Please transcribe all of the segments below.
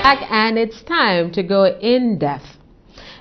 back and it's time to go in depth.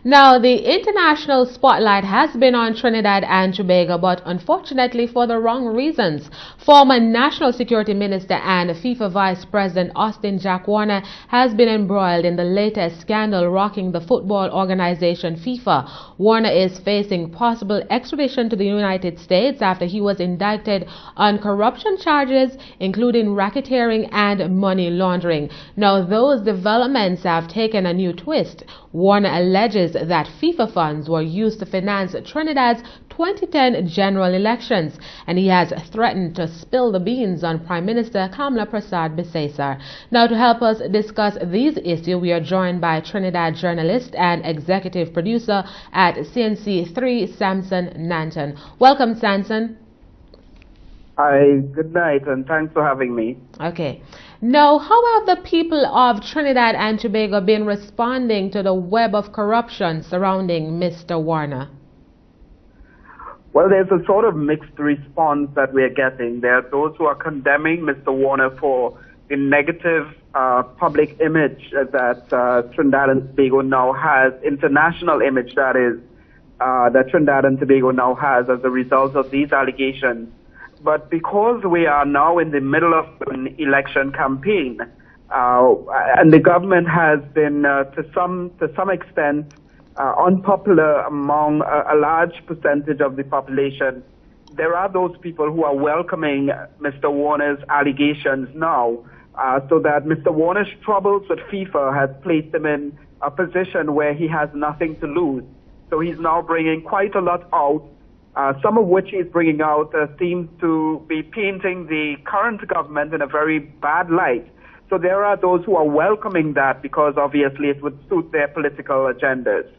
Now, the international spotlight has been on Trinidad and Tobago, but unfortunately for the wrong reasons. Former National Security Minister and FIFA Vice President Austin Jack Warner has been embroiled in the latest scandal rocking the football organization FIFA. Warner is facing possible extradition to the United States after he was indicted on corruption charges, including racketeering and money laundering. Now, those developments have taken a new twist. Warner alleges that FIFA funds were used to finance Trinidad's 2010 general elections, and he has threatened to spill the beans on Prime Minister Kamla Prasad-Bisesar. Now, to help us discuss these issues, we are joined by Trinidad journalist and executive producer at CNC3, Samson Nanton. Welcome, Samson. Hi, good night, and thanks for having me. Okay. Now, how have the people of Trinidad and Tobago been responding to the web of corruption surrounding Mr. Warner? Well, there's a sort of mixed response that we're getting. There are those who are condemning Mr. Warner for the negative public image that Trinidad and Tobago now has, international image that is, that Trinidad and Tobago now has as a result of these allegations. But because we are now in the middle of an election campaign, and the government has been, to some extent, unpopular among a large percentage of the population, there are those people who are welcoming Mr. Warner's allegations now, so that Mr. Warner's troubles with FIFA has placed him in a position where he has nothing to lose. So he's now bringing quite a lot out. Some of which he's bringing out seems to be painting the current government in a very bad light. So there are those who are welcoming that because obviously it would suit their political agendas.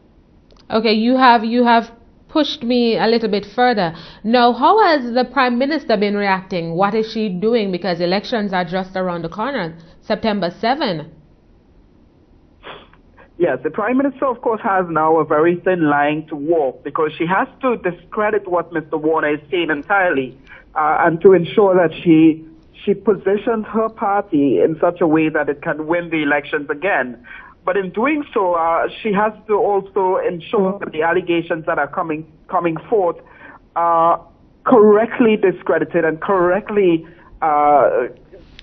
Okay, you have pushed me a little bit further. Now, how has the Prime Minister been reacting? What is she doing? Because elections are just around the corner, September 7. Yes, the Prime Minister, of course, has now a very thin line to walk because she has to discredit what Mr. Warner is saying entirely and to ensure that she positions her party in such a way that it can win the elections again. But in doing so, she has to also ensure that the allegations that are coming forth are correctly discredited and correctly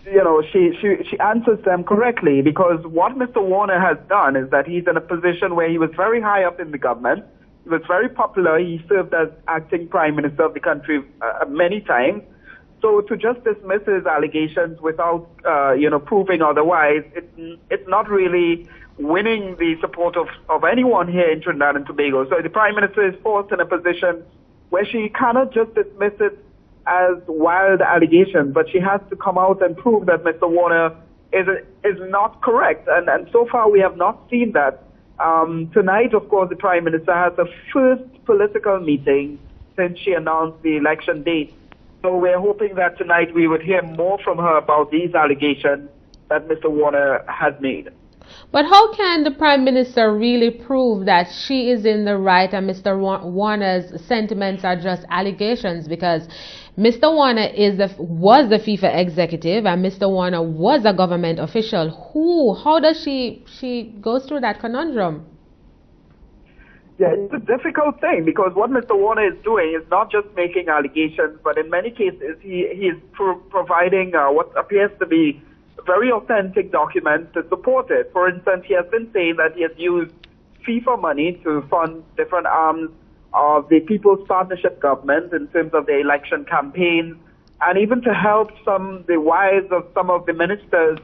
she answers them correctly, because what Mr. Warner has done is that he's in a position where he was very high up in the government. He was very popular. He served as acting prime minister of the country many times. So to just dismiss his allegations without, proving otherwise, it's not really winning the support of anyone here in Trinidad and Tobago. So the prime minister is forced in a position where she cannot just dismiss it as wild allegations, but she has to come out and prove that Mr. Warner is not correct. And so far we have not seen that. Tonight, of course, the Prime Minister has the first political meeting since she announced the election date. So we're hoping that tonight we would hear more from her about these allegations that Mr. Warner has made. But how can the Prime Minister really prove that she is in the right and Mr. Warner's sentiments are just allegations? Because Mr. Warner was the FIFA executive and Mr. Warner was a government official. How does she goes through that conundrum? Yeah, it's a difficult thing because what Mr. Warner is doing is not just making allegations, but in many cases he is providing what appears to be very authentic documents to support it. For instance, he has been saying that he has used FIFA money to fund different arms of the People's Partnership government in terms of the election campaign, and even to help the wives of some of the ministers.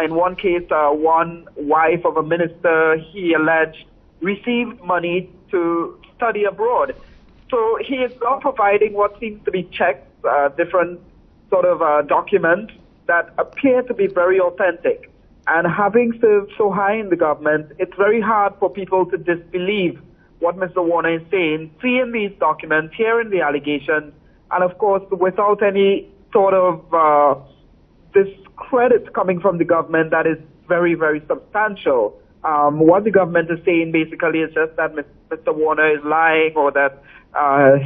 In one case, one wife of a minister, he alleged, received money to study abroad. So he is now providing what seems to be checks, different sort of documents that appear to be very authentic. And having served so high in the government, it's very hard for people to disbelieve what Mr. Warner is saying, seeing these documents, hearing the allegations, and of course, without any sort of discredit coming from the government that is very, very substantial. What the government is saying basically is just that Mr. Warner is lying, or that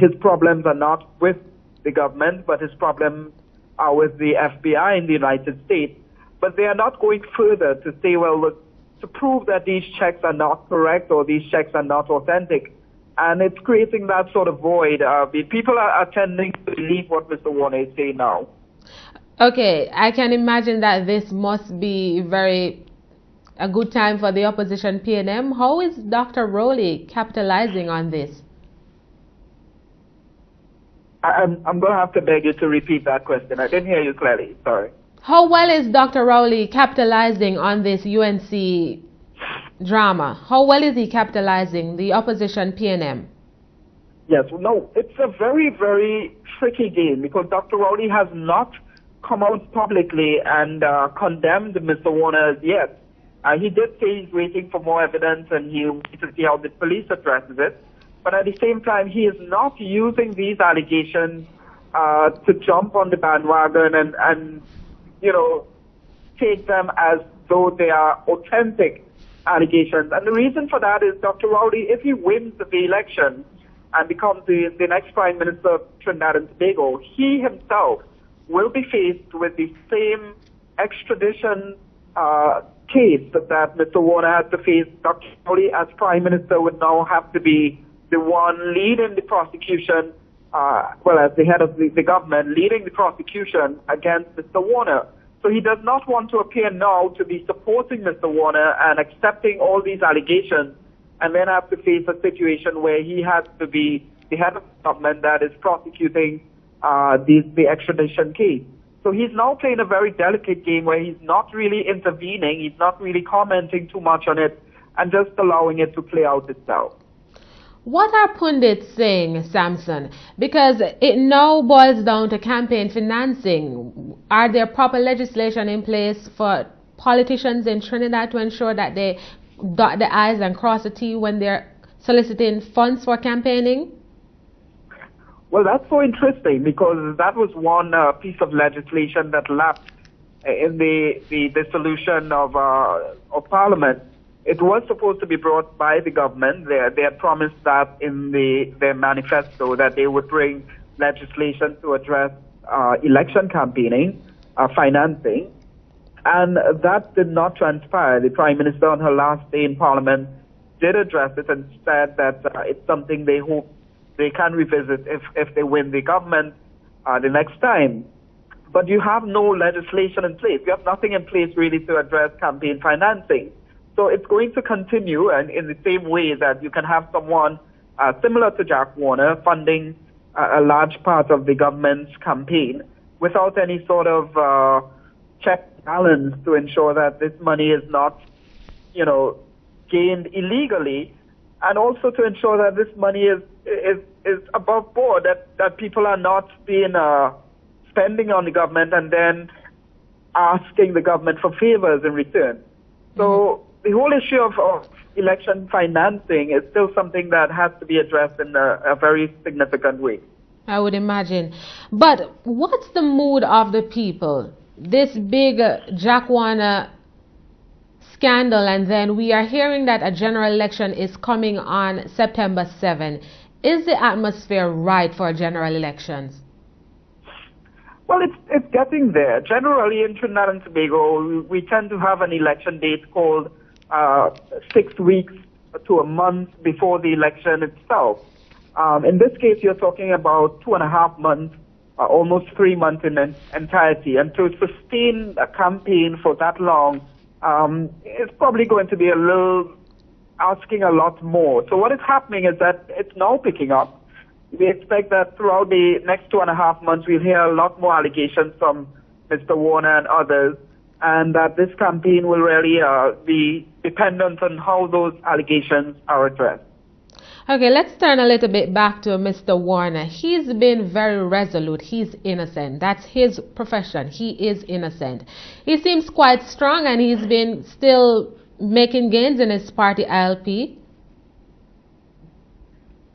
his problems are not with the government, but his problems are with the FBI in the United States. But they are not going further to say, well, look, to prove that these checks are not correct or these checks are not authentic. And it's creating that sort of void. People are tending to believe what Mr. Warner is saying now. Okay, I can imagine that this must be a good time for the opposition PNM. How is Dr. Rowley capitalizing on this? I'm going to have to beg you to repeat that question. I didn't hear you clearly. Sorry. How well is Dr. Rowley capitalizing on this UNC drama? How well is he capitalizing, the opposition PNM? Yes, no, it's a very, very tricky game because Dr. Rowley has not come out publicly and condemned Mr. Warner as yet. He did say he's waiting for more evidence and he'll wait to see how the police addresses it. But at the same time, he is not using these allegations to jump on the bandwagon and take them as though they are authentic allegations. And the reason for that is Dr. Rowley, if he wins the election and becomes the next Prime Minister of Trinidad and Tobago, he himself will be faced with the same extradition case that Mr. Warner had to face. Dr. Rowley, as Prime Minister, would now have to be the one leading the prosecution, as the head of the government, leading the prosecution against Mr. Warner. So he does not want to appear now to be supporting Mr. Warner and accepting all these allegations and then have to face a situation where he has to be the head of the government that is prosecuting the extradition case. So he's now playing a very delicate game where he's not really intervening, he's not really commenting too much on it, and just allowing it to play out itself. What are pundits saying, Samson? Because it now boils down to campaign financing. Are there proper legislation in place for politicians in Trinidad to ensure that they dot the I's and cross the T when they're soliciting funds for campaigning? Well, that's so interesting because that was one piece of legislation that lapsed in the dissolution of Parliament. It was supposed to be brought by the government. They had promised that in their manifesto that they would bring legislation to address election campaigning, financing, and that did not transpire. The Prime Minister on her last day in Parliament did address it and said that it's something they hope they can revisit if they win the government the next time. But you have no legislation in place. You have nothing in place really to address campaign financing. So it's going to continue, and in the same way that you can have someone similar to Jack Warner funding a large part of the government's campaign without any sort of check and balance to ensure that this money is not, gained illegally, and also to ensure that this money is above board, that people are not being spending on the government and then asking the government for favors in return. So the whole issue of election financing is still something that has to be addressed in a very significant way. I would imagine. But what's the mood of the people? This big Jack Warner scandal, and then we are hearing that a general election is coming on September 7. Is the atmosphere right for general elections? Well, it's getting there. Generally, in Trinidad and Tobago, we tend to have an election date called 6 weeks to a month before the election itself. In this case, you're talking about 2.5 months, almost 3 months in entirety. And to sustain a campaign for that long, it's probably going to be asking a lot more. So what is happening is that it's now picking up. We expect that throughout the next 2.5 months, we'll hear a lot more allegations from Mr. Warner and others, and that this campaign will really be dependent on how those allegations are addressed. Okay, let's turn a little bit back to Mr. Warner. He's been very resolute. He's innocent. That's his profession. He is innocent. He seems quite strong, and he's been still making gains in his party ILP.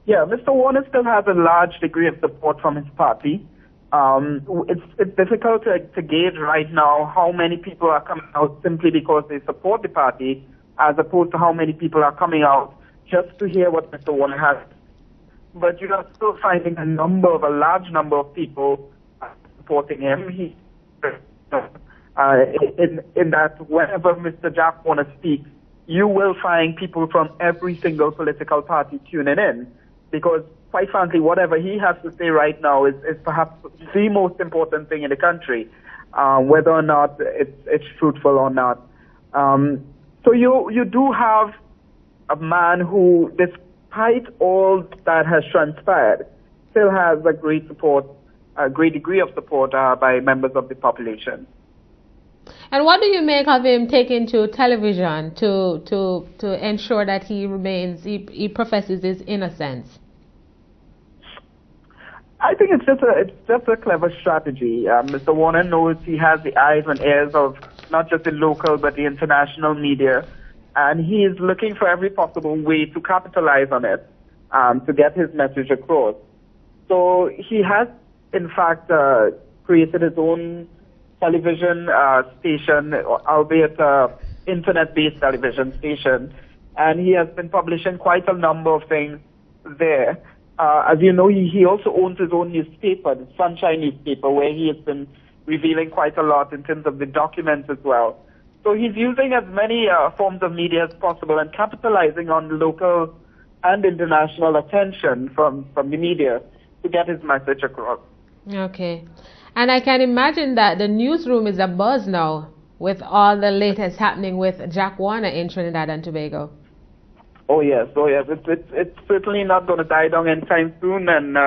Yeah, Mr. Warner still has a large degree of support from his party. It's difficult to gauge right now how many people are coming out simply because they support the party, as opposed to how many people are coming out just to hear what Mr. Warner has. But you are still finding a large number of people supporting him. In that whenever Mr. Jack Warner speaks, you will find people from every single political party tuning in, because quite frankly, whatever he has to say right now is perhaps the most important thing in the country, whether or not it's fruitful or not. So you do have a man who, despite all that has transpired, still has a great degree of support by members of the population. And what do you make of him taking to television to ensure that he professes his innocence? I think it's just a clever strategy. Mr. Warner knows he has the eyes and ears of not just the local but the international media, and he is looking for every possible way to capitalize on it, to get his message across. So he has, in fact, created his own television station, albeit internet-based television station, and he has been publishing quite a number of things there. As you know, he also owns his own newspaper, the Sunshine newspaper, where he has been revealing quite a lot in terms of the documents as well. So he's using as many forms of media as possible and capitalizing on local and international attention from the media to get his message across. Okay. And I can imagine that the newsroom is abuzz now with all the latest happening with Jack Warner in Trinidad and Tobago. Oh yes. It's certainly not going to die down anytime soon, and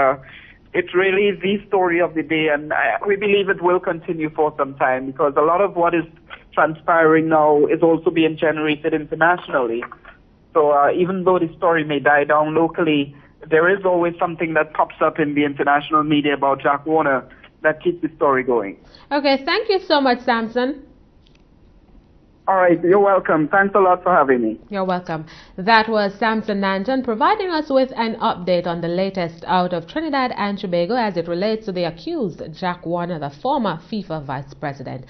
it's really the story of the day, and we believe it will continue for some time, because a lot of what is transpiring now is also being generated internationally. So even though the story may die down locally, there is always something that pops up in the international media about Jack Warner that keeps the story going. Okay, thank you so much, Samson. All right, you're welcome. Thanks a lot for having me. You're welcome. That was Samson Nanton providing us with an update on the latest out of Trinidad and Tobago as it relates to the accused Jack Warner, the former FIFA vice president.